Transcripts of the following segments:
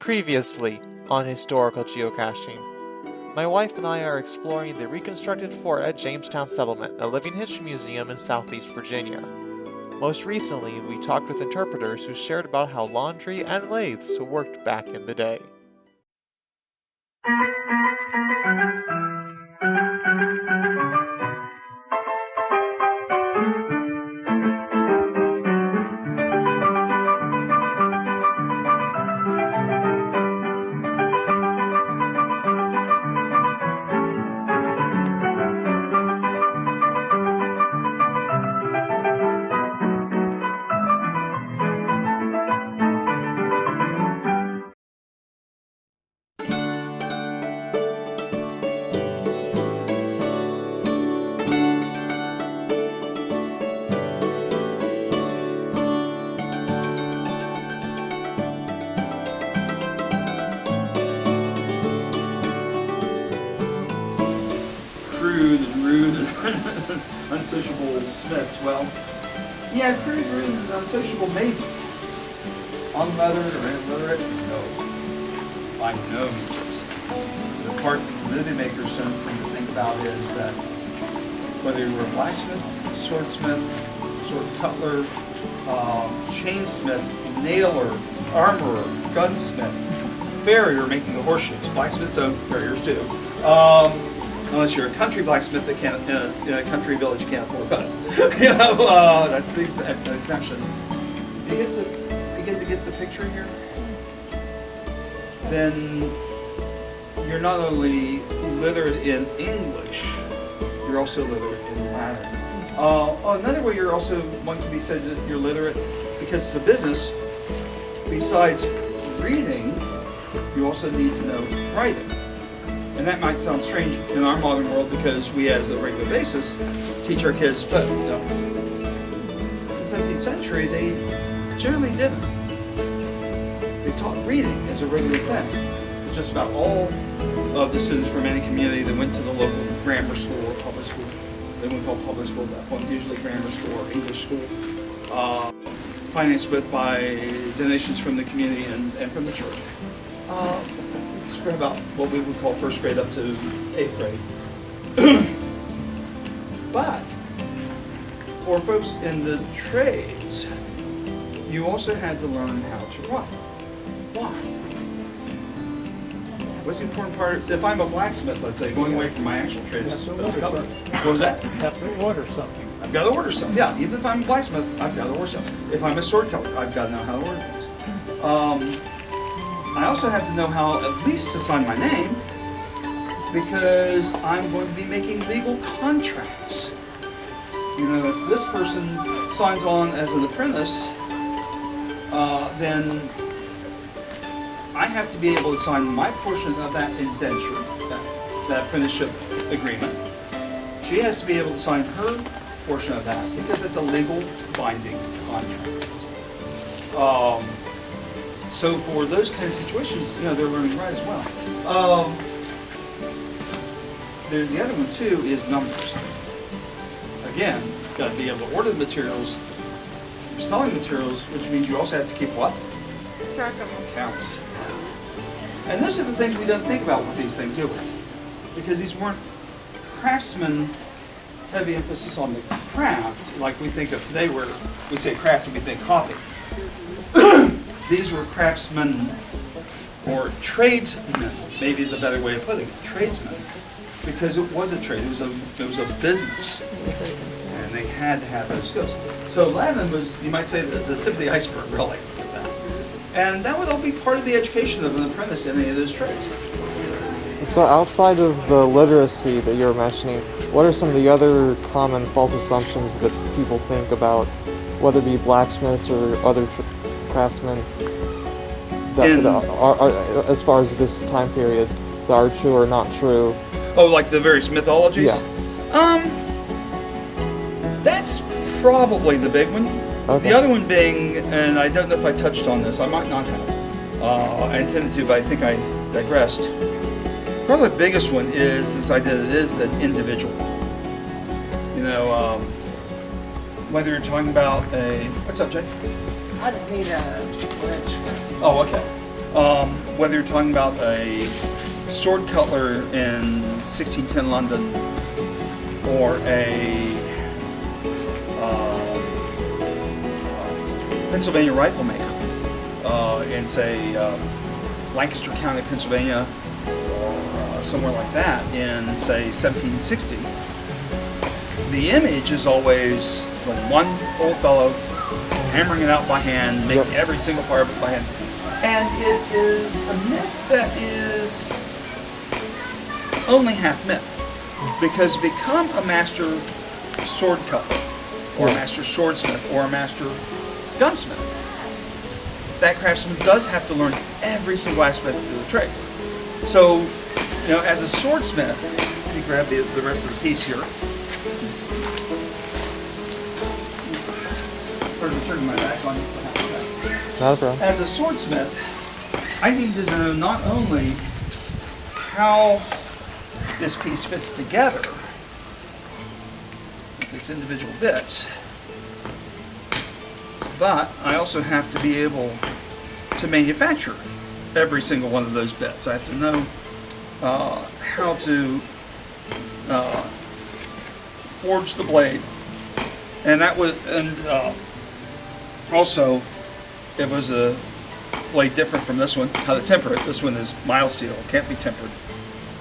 Previously on Historical Geocaching. My wife and I are exploring the reconstructed fort at Jamestown Settlement, a living history museum in southeast Virginia. Most recently, we talked with interpreters who shared about how laundry and lathes worked back in the day. Crude and rude and unsociable smiths. Well, yeah, crude, rude, and unsociable maybe. Unleathered or illiterate? No. By no means. The part that the movie makers don't seem to think about is that whether you were a blacksmith, swordsmith, sword cutler, chainsmith, nailer, armorer, gunsmith, farrier making the horseshoes. Blacksmiths don't, farriers do. Unless you're a country blacksmith that can't, in a country village, you can't afford both. That's the exception. Do you begin to get the picture here? Then you're not only literate in English, you're also literate in Latin. Another way you're also one can be said that you're literate because it's a business. Besides reading, you also need to know writing. And that might sound strange in our modern world because we, as a regular basis, teach our kids, but in the 17th century, they generally didn't. They taught reading as a regular thing. Just about all of the students from any community that went to the local grammar school or public school, they wouldn't call public school at that point, usually grammar school or English school, financed with by donations from the community and from the church. It's from about what we would call first grade up to 8th grade. But for folks in the trades, you also had to learn how to write. Why? What's the important part? If I'm a blacksmith, let's say, going away from my actual trade, what was that? You have to order something. I've got to order something. Yeah, even if I'm a blacksmith, I've got to order something. If I'm a sword cutter, I've got to know how to order things. I also have to know how at least to sign my name because I'm going to be making legal contracts. You know, if this person signs on as an apprentice, then I have to be able to sign my portion of that indenture, that apprenticeship agreement. She has to be able to sign her portion of that because it's a legal binding contract. So for those kinds of situations, you know, they're learning to write as well. The other one too is numbers. Again, you've got to be able to order the materials. You're selling materials, which means you also have to keep what? Track of them. Counts. And those are the things we don't think about with these things, do we? Because these weren't craftsmen, heavy emphasis on the craft, like we think of today where we say craft and we think hobby. These were craftsmen, or tradesmen, maybe is a better way of putting it, tradesmen, because it was a trade, it was a business, and they had to have those skills. So Latin was, you might say, the tip of the iceberg, really, with that. And that would all be part of the education of an apprentice in any of those trades. So outside of the literacy that you were mentioning, what are some of the other common false assumptions that people think about, whether it be blacksmiths or other craftsmen, that are, as far as this time period, that are true or not true? Oh, like the various mythologies? Yeah. That's probably the big one. Okay. The other one being, and I don't know if I touched on this, I might not have. I intended to, but I think I digressed. Probably the biggest one is this idea that it is an individual. You know, whether you're talking about a, what's up, Jay? I just need a sledge. Oh, okay. Whether you're talking about a sword cutler in 1610 London or a Pennsylvania rifle maker in, say, Lancaster County, Pennsylvania, or somewhere like that in, say, 1760, the image is always the one old fellow hammering it out by hand, making every single part of it by hand. And it is a myth that is only half myth. Because to become a master sword cutler, or a master swordsmith, or a master gunsmith, that craftsman does have to learn every single aspect of the trade. So, you know, as a swordsmith, let me grab the rest of the piece here. Turn my back on you. Not a problem. As a swordsmith, I need to know not only how this piece fits together with its individual bits, but I also have to be able to manufacture every single one of those bits. I have to know how to forge the blade, and that was, also, it was a blade different from this one, how to temper it. This one is mild steel, can't be tempered.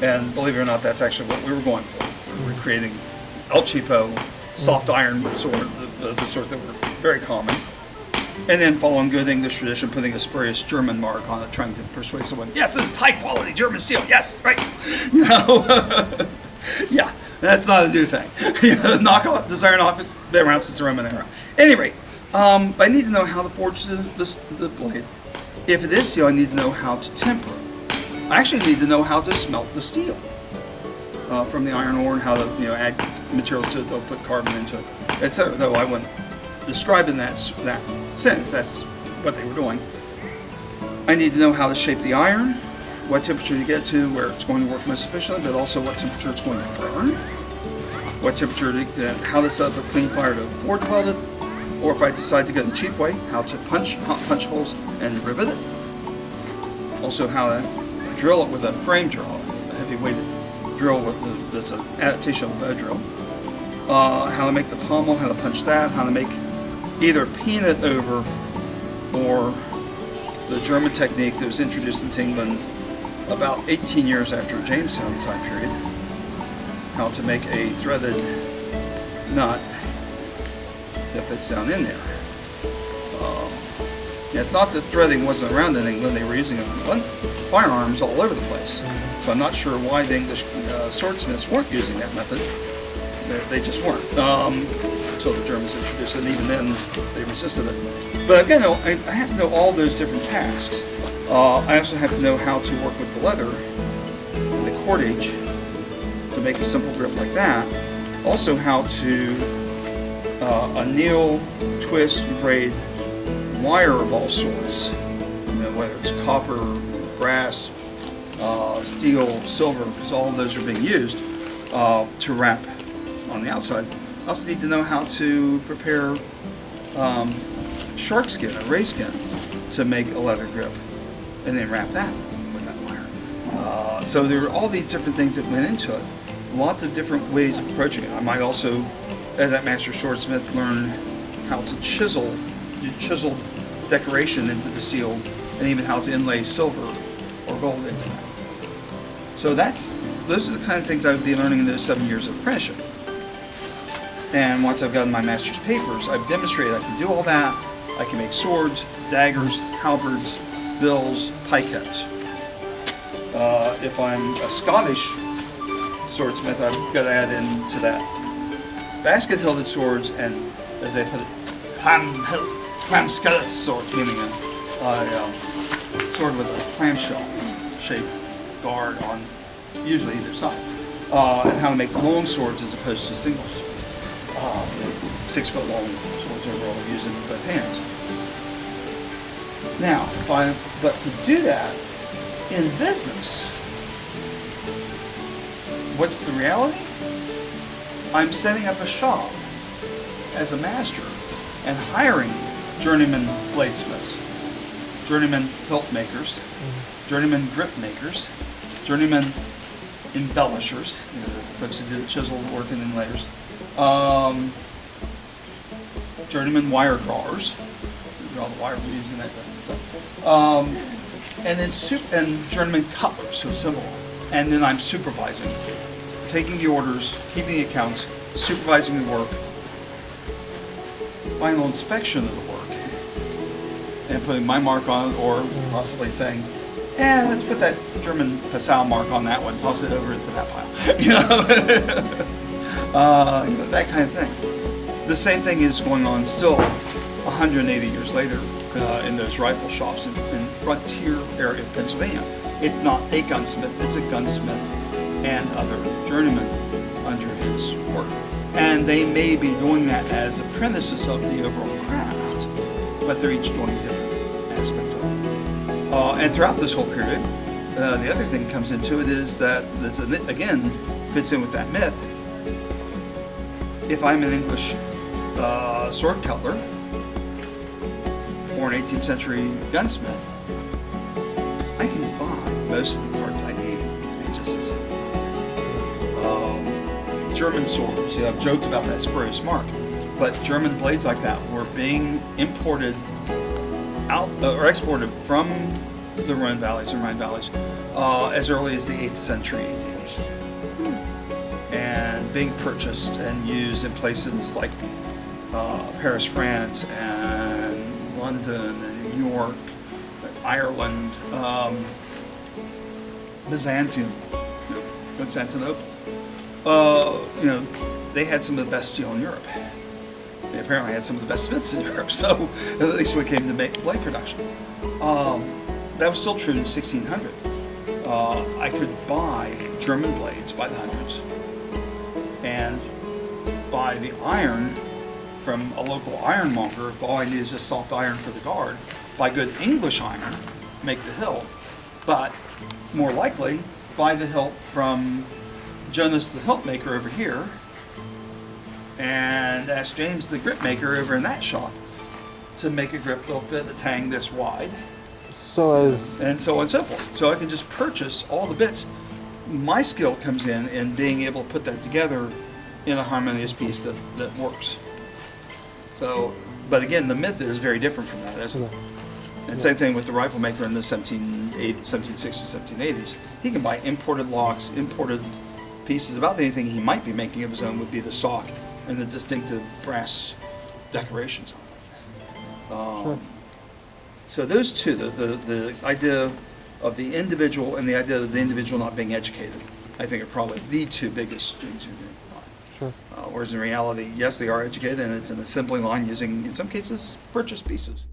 And believe it or not, that's actually what we were going for. We were creating El Cheapo, soft iron sword, the sort that were very common. And then following good English tradition, putting a spurious German mark on it, trying to persuade someone, yes, this is high quality German steel, yes, right. You know, yeah, that's not a new thing. Knock off, design office, been around since the Roman era. At any rate, but I need to know how to forge the blade. If it is steel, I need to know how to temper it. I actually need to know how to smelt the steel from the iron ore and how to add materials to it, they'll put carbon into it, etc. Though I wouldn't describe in that sense, that's what they were doing. I need to know how to shape the iron, what temperature to get to, where it's going to work most efficiently, but also what temperature it's going to burn, what temperature how to set up a clean fire to forge weld it, or if I decide to go the cheap way, how to punch holes and rivet it. Also how to drill it with a frame drill, a heavy weighted drill that's an adaptation of a bow drill. How to make the pommel, how to punch that, how to make either peanut over or the German technique that was introduced into England about 18 years after Jamestown time period. How to make a threaded nut that fits down in there. It's not that threading wasn't around in England, they were using it on firearms all over the place. So I'm not sure why the English swordsmiths weren't using that method. They just weren't, until the Germans introduced it, and even then they resisted it. But again, I have to know all those different tasks. I also have to know how to work with the leather and the cordage to make a simple grip like that. Also how to anneal, twist, braid wire of all sorts, whether it's copper, brass, steel, silver, because all of those are being used to wrap on the outside. I also need to know how to prepare shark skin or ray skin to make a leather grip, and then wrap that with that wire. So there are all these different things that went into it. Lots of different ways of approaching it. I might also, as that master swordsmith, learn how to chisel chiseled decoration into the steel, and even how to inlay silver or gold into that. So those are the kind of things I would be learning in those 7 years of apprenticeship. And once I've gotten my master's papers, I've demonstrated I can do all that. I can make swords, daggers, halberds, bills, pikettes. If I'm a Scottish swordsmith, I've got to add into that basket-hilted swords, and as they put it, clam skeleton sword, meaning a sword with a clamshell shaped guard on usually either side, and how to make long swords as opposed to single swords, 6 foot long swords overall using both hands. Now, but to do that in business, what's the reality? I'm setting up a shop as a master and hiring journeyman bladesmiths journeyman hilt makers, journeyman grip makers, journeyman embellishers, you know, the folks who do the chisel work and inlayers, journeyman wire drawers, who draw the wire weaves and that kind of stuff, and then and journeyman cutlers who assemble. And then I'm supervising, taking the orders, keeping the accounts, supervising the work, final inspection of the work, and putting my mark on it, or possibly saying, let's put that German Passau mark on that one, toss it over into that pile. You know, that kind of thing. The same thing is going on still 180 years later in those rifle shops in frontier area of Pennsylvania. It's not a gunsmith, it's a gunsmith and other journeymen under his work. And they may be doing that as apprentices of the overall craft, but they're each doing different aspects of it. And throughout this whole period, the other thing comes into it is that, again, fits in with that myth. If I'm an English sword cutler or an 18th century gunsmith, I can buy most of the parts I need in just a second. German swords, I've joked about that spurious mark, but German blades like that were being imported out or exported from the Rhine valleys as early as the 8th century AD, and being purchased and used in places like Paris, France, and London, and New York, Ireland, Byzantium, Constantinople. They had some of the best steel in Europe. They apparently had some of the best smiths in Europe, so at least when it came to blade production. That was still true in 1600. I could buy German blades by the hundreds and buy the iron from a local ironmonger. If all I need is just soft iron for the guard, buy good English iron, make the hilt, but more likely buy the hilt from Jonas the hilt maker over here and ask James the grip maker over in that shop to make a grip that'll fit a tang this wide. And so on and so forth. So I can just purchase all the bits. My skill comes in being able to put that together in a harmonious piece that works. So, but again, the myth is very different from that, isn't it? And same thing with the rifle maker in the 1760s, 1780s. He can buy imported locks, imported pieces. About the only thing he might be making of his own would be the stock and the distinctive brass decorations on it. So those two, the idea of the individual and the idea of the individual not being educated, I think are probably the two biggest things you do. Sure. Whereas in reality, yes, they are educated, and it's an assembly line using, in some cases, purchased pieces.